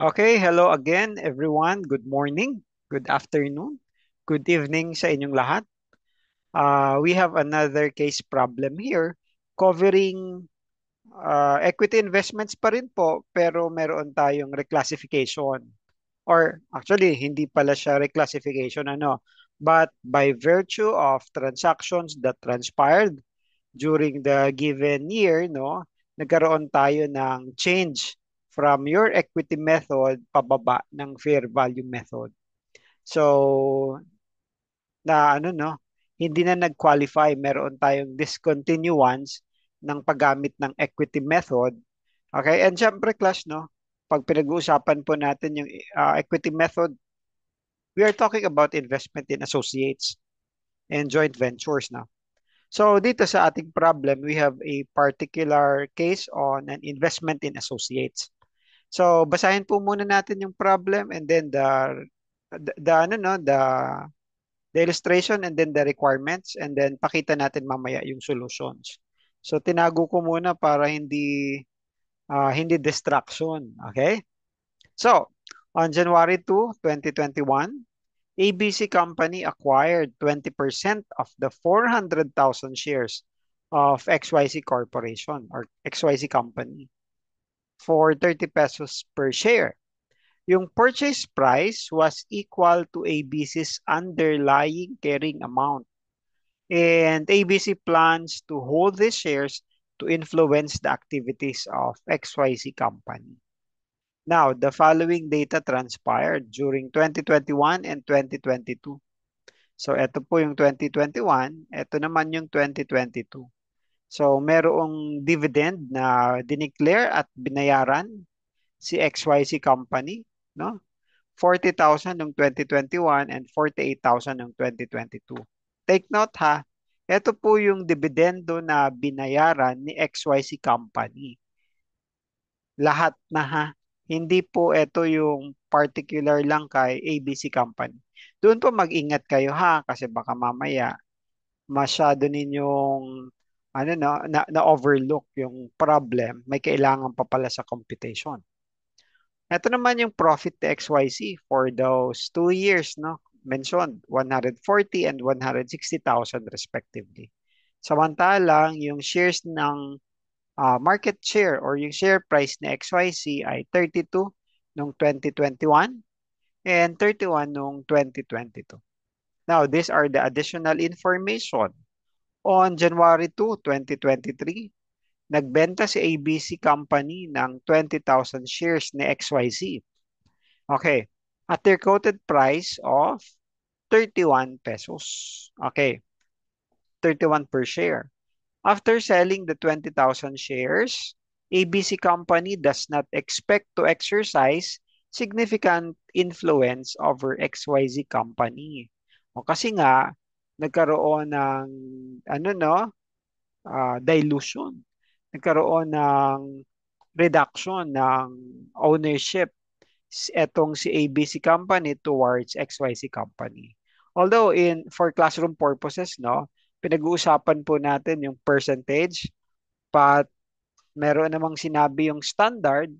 Okay, hello again everyone. Good morning, good afternoon, good evening sa inyong lahat. We have another case problem here covering equity investments pa rin po pero meron tayong reclassification. Or actually, hindi pala siya reclassification but by virtue of transactions that transpired during the given year, no, nagkaroon tayo ng change from your equity method pababa ng fair value method. So, no, hindi na nag-qualify, meron tayong discontinuance ng paggamit ng equity method. Okay, and syempre class, no, pag pinag-uusapan po natin yung equity method, we are talking about investment in associates and joint ventures na. So dito sa ating problem, we have a particular case on an investment in associates. So basahin po muna natin yung problem and then the ano no, the illustration and then the requirements and then pakita natin mamaya yung solutions. So tinago ko muna para hindi distraction, okay? So on January 2, 2021, ABC Company acquired 20% of the 400,000 shares of XYZ Corporation or XYZ Company for 30 pesos per share. Yung purchase price was equal to ABC's underlying carrying amount. And ABC plans to hold these shares to influence the activities of XYZ Company. Now, the following data transpired during 2021 and 2022. So, ito po yung 2021, ito naman yung 2022. So, merong dividend na dineclare at binayaran si XYZ Company, no? 40,000 noong 2021 and 48,000 noong 2022. Take note ha, ito po yung dividendo na binayaran ni XYZ Company. Lahat na ha. Hindi po ito yung particular lang kay ABC Company. Doon po mag-ingat kayo ha kasi baka mamaya masyado ninyong na overlook yung problem, may kailangan pa pala sa computation. Ito naman yung profit to XYZ for those 2 years, no? Mentioned, 140 and 160,000 respectively. Samantalang yung shares ng market share or yung share price ni XYZ ay 32 noong 2021 and 31 noong 2022. Now, these are the additional information. On January 2, 2023, nagbenta si ABC Company ng 20,000 shares ni XYZ. Okay. At their quoted price of 31 pesos. Okay. 31 per share. After selling the 20,000 shares, ABC Company does not expect to exercise significant influence over XYZ Company. O kasi nga, nagkaroon ng dilution. Nagkaroon ng reduction ng ownership etong si ABC Company towards XYZ Company. Although for classroom purposes, no, pinag-uusapan po natin yung percentage, but meron namang sinabi yung standard,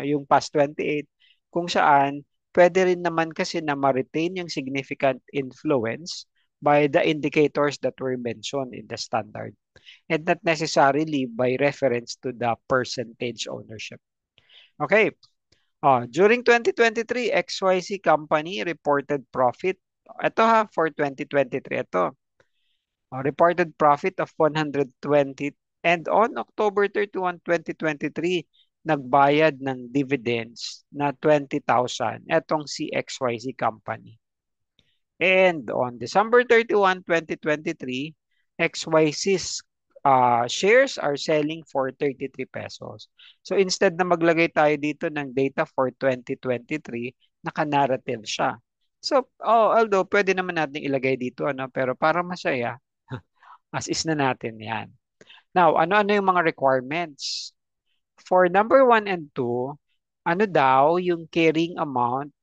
yung past 28, kung saan pwede rin naman kasi na ma-retain yung significant influence by the indicators that were mentioned in the standard and not necessarily by reference to the percentage ownership. Okay. During 2023, XYZ Company reported profit. Ito ha, for 2023, ito. Reported profit of 120 and on October 31, 2023, nagbayad ng dividends na 20,000. Etong si XYZ Company. And on December 31, 2023, XYZ's shares are selling for 33 pesos. So instead na maglagay tayo dito ng data for 2023, naka-narrative siya. So although pwede naman natin ilagay dito pero para masaya, as is na natin 'yan. Now, ano-ano yung mga requirements? For number 1 and 2, ano daw yung carrying amount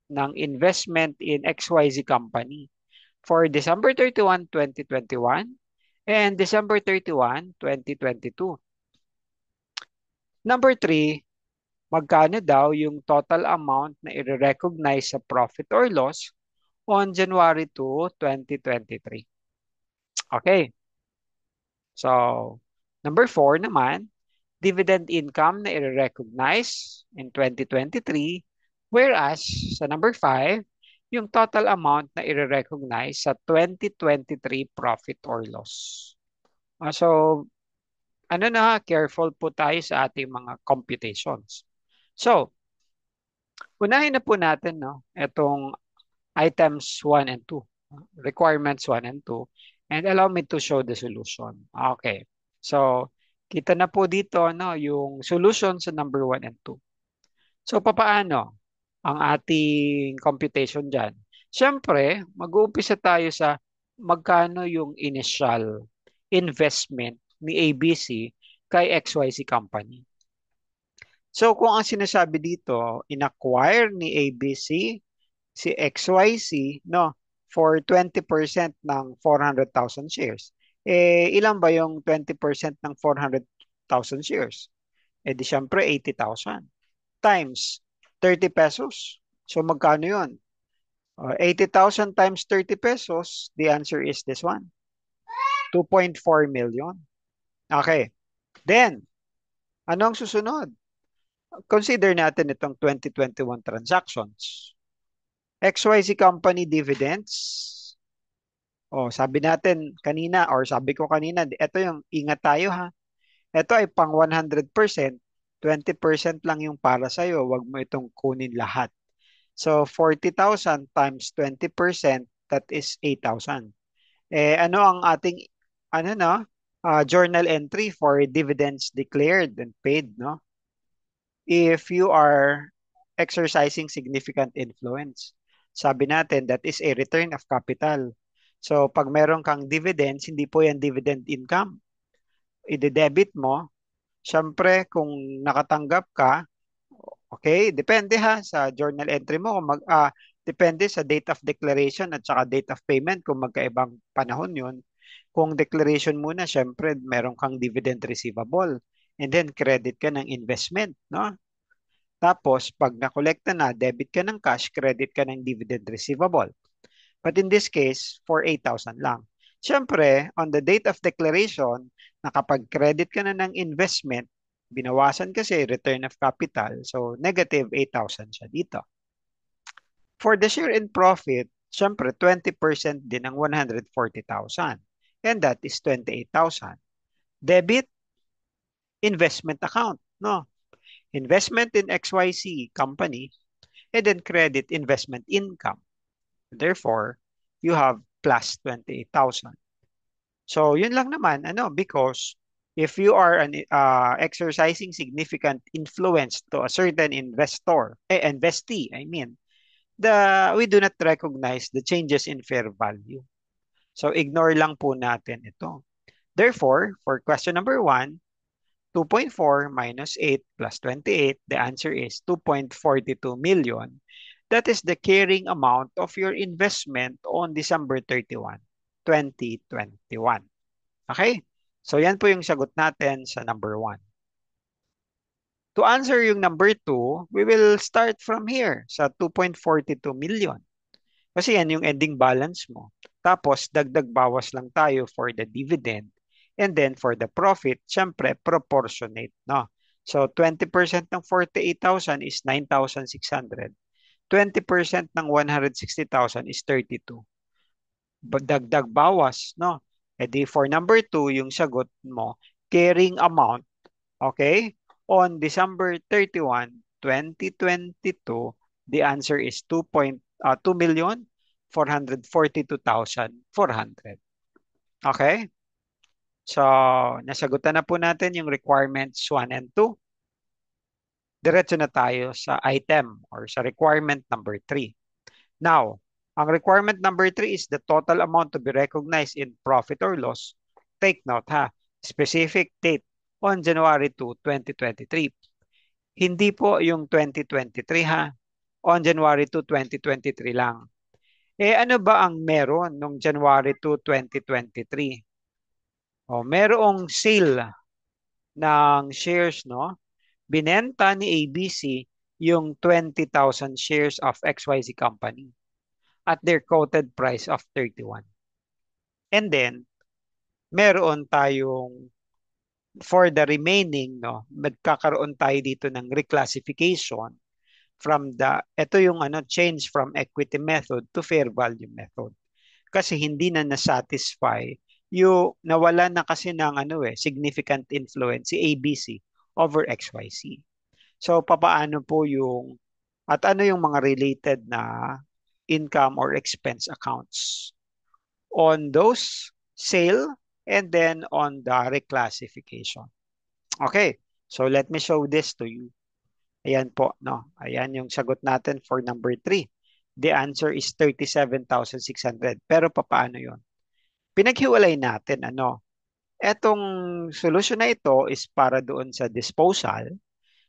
ng investment in XYZ company for December 31, 2021 and December 31, 2022. Number 3, magkano daw yung total amount na i-recognize sa profit or loss on January 2, 2023. Okay, so number 4 naman, dividend income na i-recognize in 2023, whereas sa number 5, yung total amount na i-recognize sa 2023 profit or loss. So, ano na, careful po tayo sa ating mga computations. So, unahin na po natin no, itong items 1 and 2, requirements 1 and 2, and allow me to show the solution. Okay. So, kita na po dito no, yung solution sa number 1 and 2. So, papaano ang ating computation dyan? Siyempre, mag-uumpisa tayo sa magkano yung initial investment ni ABC kay XYZ Company. So, kung ang sinasabi dito, in-acquire ni ABC si XYZ, no, for 20% ng 400,000 shares. Ilan ba yung 20% ng 400,000 shares? Di syempre 80,000 times 30 pesos. So magkano yun? 80,000 times 30 pesos, the answer is this one, 2.4 million. Okay. Then, ano ang susunod? Consider natin itong 2021 transactions. XYZ Company dividends. Sabi natin kanina or sabi ko kanina, ito yung ingat tayo ha. Ito ay pang 100%, 20% lang yung para sa'yo. Huwag mo itong kunin lahat. So 40,000 times 20%, that is 8,000. Ano ang ating journal entry for dividends declared and paid, no? If you are exercising significant influence. Sabi natin, that is a return of capital. So, pag meron kang dividends, hindi po yan dividend income. I-debit mo. Siyempre, kung nakatanggap ka, okay, depende ha sa journal entry mo. Depende sa date of declaration at saka date of payment kung magkaibang panahon yun. Kung declaration muna, siyempre, meron kang dividend receivable. And then, credit ka ng investment, no? Tapos, pag nakolekta na, debit ka ng cash, credit ka ng dividend receivable. But in this case, for 8,000 lang. Siyempre, on the date of declaration, nakapag-credit ka na ng investment, binawasan kasi return of capital, so negative 8,000 siya dito. For the share in profit, siyempre 20% din ng 140,000. And that is 28,000. Debit, investment account, no? Investment in XYZ company, and then credit investment income. Therefore, you have plus 28,000. So, yun lang naman, because if you are exercising significant influence to a certain investee, I mean, we do not recognize the changes in fair value. So, ignore lang po natin ito. Therefore, for question number 1, 2.4 minus 8 plus 28, the answer is 2.42 million. That is the carrying amount of your investment on December 31, 2021. Okay? So yan po yung sagot natin sa number 1. To answer yung number 2, we will start from here sa 2.42 million. Kasi yan yung ending balance mo. Tapos, dagdag bawas lang tayo for the dividend. And then, for the profit, syempre, proportionate, no? So, 20% ng 48,000 is 9,600. 20% ng 160,000 is 32. Dagdag bawas, no? E di for number 2, yung sagot mo, carrying amount, okay? On December 31, 2022, the answer is 2,442,400. Okay? So, nasagutan na po natin yung requirements 1 and 2. Diretso na tayo sa item or sa requirement number 3. Now, ang requirement number 3 is the total amount to be recognized in profit or loss. Take note ha, specific date on January 2, 2023. Hindi po yung 2023 ha, on January 2, 2023 lang. Ano ba ang meron nung January 2, 2023? Merong sale ng shares, no? Binenta ni ABC yung 20,000 shares of XYZ company at their quoted price of 31. And then, meron tayong for the remaining, no, magkakaroon tayo dito ng reclassification from ito yung change from equity method to fair value method. Kasi hindi na na-satisfy nawala na kasi ng significant influence si ABC over XYZ. So, papaano po at ano yung mga related na income or expense accounts on those sale and then on the reclassification. Okay, so let me show this to you. Ayan po, no? Ayan yung sagot natin for number 3. The answer is 37,600. Pero papaano yon? Pinaghiwalay natin, etong solution na ito is para doon sa disposal,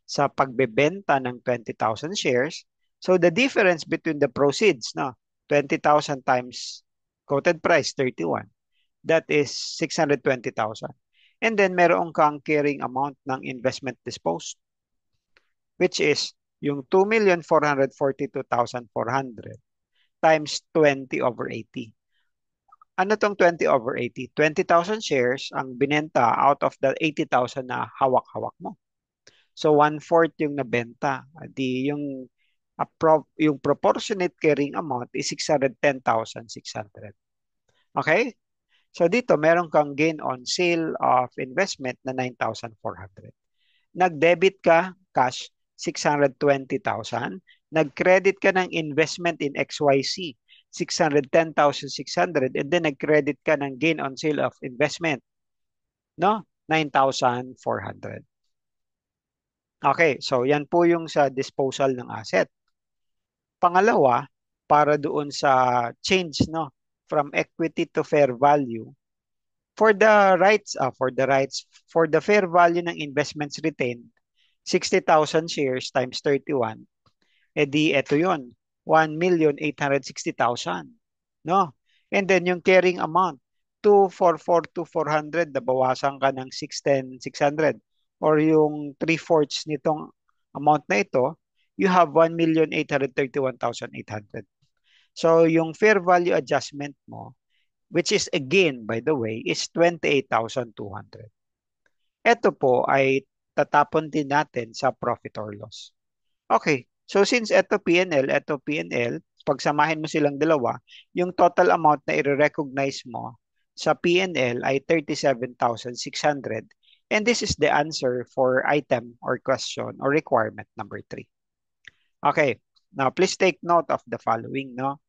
sa pagbebenta ng 20,000 shares. So the difference between the proceeds, no? 20,000 times quoted price, 31. That is 620,000. And then meron kang carrying amount ng investment disposed, which is yung 2,442,400 times 20 over 80. Ano tong 20 over 80? 20,000 shares ang binenta out of the 80,000 na hawak-hawak mo. So, 1/4 yung nabenta. Di yung proportionate carrying amount is 610,600. Okay? So, dito, meron kang gain on sale of investment na 9,400. Nag-debit ka, cash, 620,000. Nag-credit ka ng investment in XYZ, 610,600. And then nag-credit ka ng gain on sale of investment, no? 9,400. Okay, so yan po yung sa disposal ng asset. Pangalawa, para doon sa change, no, from equity to fair value. For the fair value ng investments retained, 60,000 shares times 31, edi ito yun, 1,860,000. No? And then yung carrying amount, 244,400, nabawasan ka ng 610,600. Or yung 3/4 nitong amount na ito, you have 1,831,800. So yung fair value adjustment mo, which is again, by the way, is 28,200. Ito po ay tatapon din natin sa profit or loss. Okay, so since ito PNL, pagsamahin mo silang dalawa, yung total amount na i-recognize mo sa PNL ay 37,600. And this is the answer for item or question or requirement number 3. Okay, now please take note of the following, no?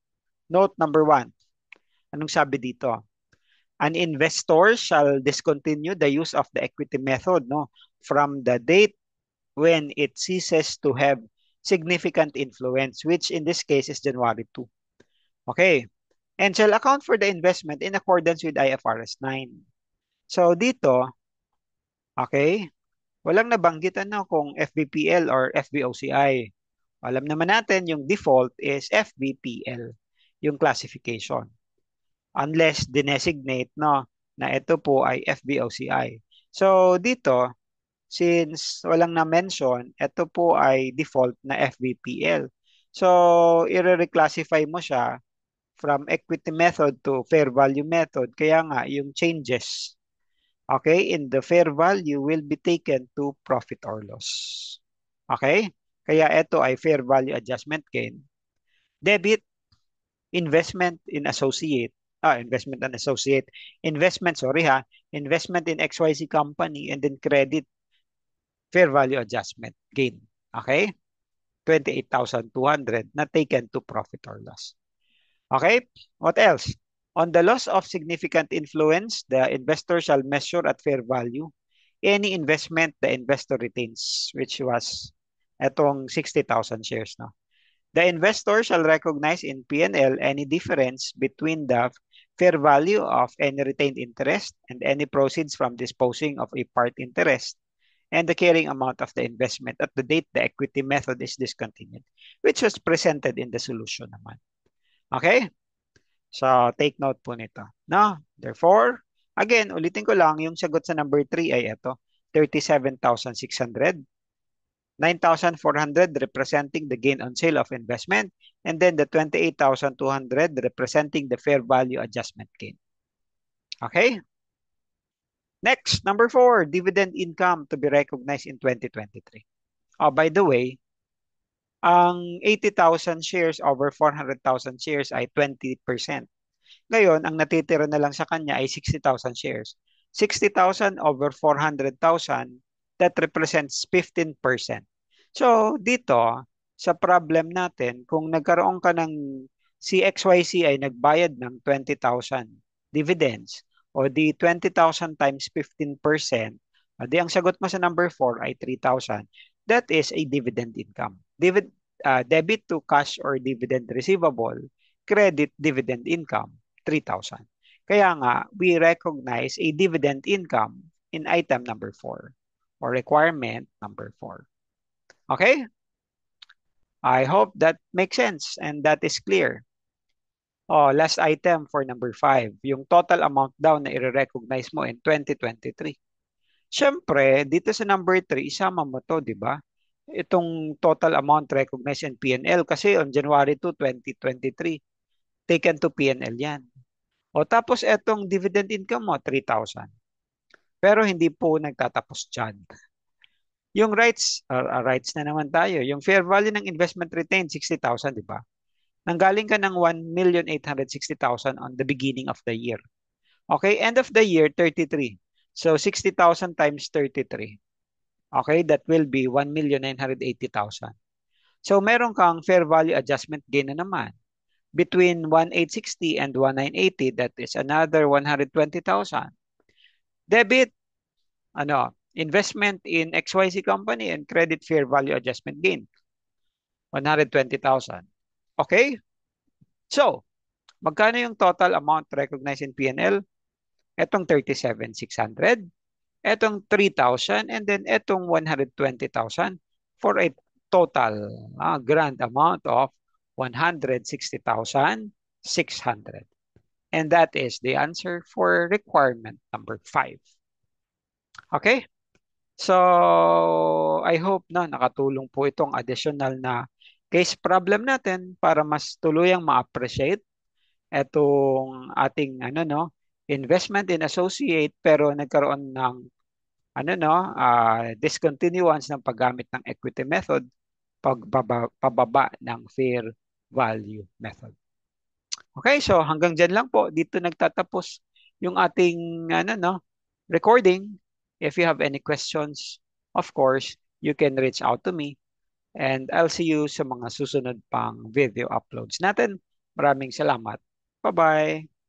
Note number 1. Anong sabi dito? An investor shall discontinue the use of the equity method, no, from the date when it ceases to have significant influence, which in this case is January 2. Okay. And shall account for the investment in accordance with IFRS 9. So dito, okay, walang nabanggit kung FBPL or FVOCI. Alam naman natin yung default is FBPL, yung classification. Unless designate, no, na ito po ay FVOCI. So dito, since walang na-mention, ito po ay default na FVPL. So, i-reclassify mo siya from equity method to fair value method. Kaya nga, yung changes, okay, in the fair value will be taken to profit or loss. Okay? Kaya ito ay fair value adjustment gain. Debit, investment in associate. Investment in XYZ company, and then credit, fair value adjustment gain. Okay? 28,200 na taken to profit or loss. Okay? What else? On the loss of significant influence, the investor shall measure at fair value any investment the investor retains, which was etong 60,000 shares. No? The investor shall recognize in P&L any difference between the fair value of any retained interest and any proceeds from disposing of a part interest and the carrying amount of the investment at the date the equity method is discontinued, which was presented in the solution naman. Okay? So, take note po nito. No? Therefore, again, ulitin ko lang, yung sagot sa number 3 ay ito, 37,600. 9,400 representing the gain on sale of investment, and then the 28,200 representing the fair value adjustment gain. Okay? Next, number 4, dividend income to be recognized in 2023. Oh, by the way, ang 80,000 shares over 400,000 shares ay 20%. Ngayon, ang natitira na lang sa kanya ay 60,000 shares. 60,000 over 400,000, that represents 15%. So, dito, sa problem natin, kung nagkaroon ka ng CXYZ ay nagbayad ng 20,000 dividends, o di 20,000 times 15%, o di ang sagot mo sa number 4 ay 3,000. That is a dividend income. Debit to cash or dividend receivable, credit dividend income, 3,000. Kaya nga, we recognize a dividend income in item number 4 or requirement number 4. Okay? I hope that makes sense and that is clear. Oh, last item for number 5, yung total amount daw na i-recognize mo in 2023. Siyempre, dito sa number 3, isama mo to, di ba? Itong total amount recognized in P&L kasi on January 2, 2023, taken to P&L yan. O tapos etong dividend income mo, 3,000. Pero hindi po nagtatapos dyan. Yung rights na naman tayo. Yung fair value ng investment retained, 60,000, di ba? Nanggaling ka ng 1,860,000 on the beginning of the year. Okay, end of the year, 33. So 60,000 times 33. Okay, that will be 1,980,000. So meron kang fair value adjustment gain na naman. Between 1,860 and 1,980, that is another 120,000. Debit, investment in XYZ company and credit fair value adjustment gain, 120,000. Okay? So, magkano yung total amount recognized in P&L? Etong 37,600, etong 3,000, and then etong 120,000 for a total grand amount of 160,600. And that is the answer for requirement number 5. Okay? So, I hope na nakatulong po itong additional na case problem natin para mas tuluyang ma-appreciate itong ating investment in associate pero nagkaroon ng discontinuance ng paggamit ng equity method, pababa ng fair value method. Okay, so hanggang dyan lang po. Dito nagtatapos yung ating recording. If you have any questions, of course, you can reach out to me. And I'll see you sa mga susunod pang video uploads natin. Maraming salamat. Bye-bye.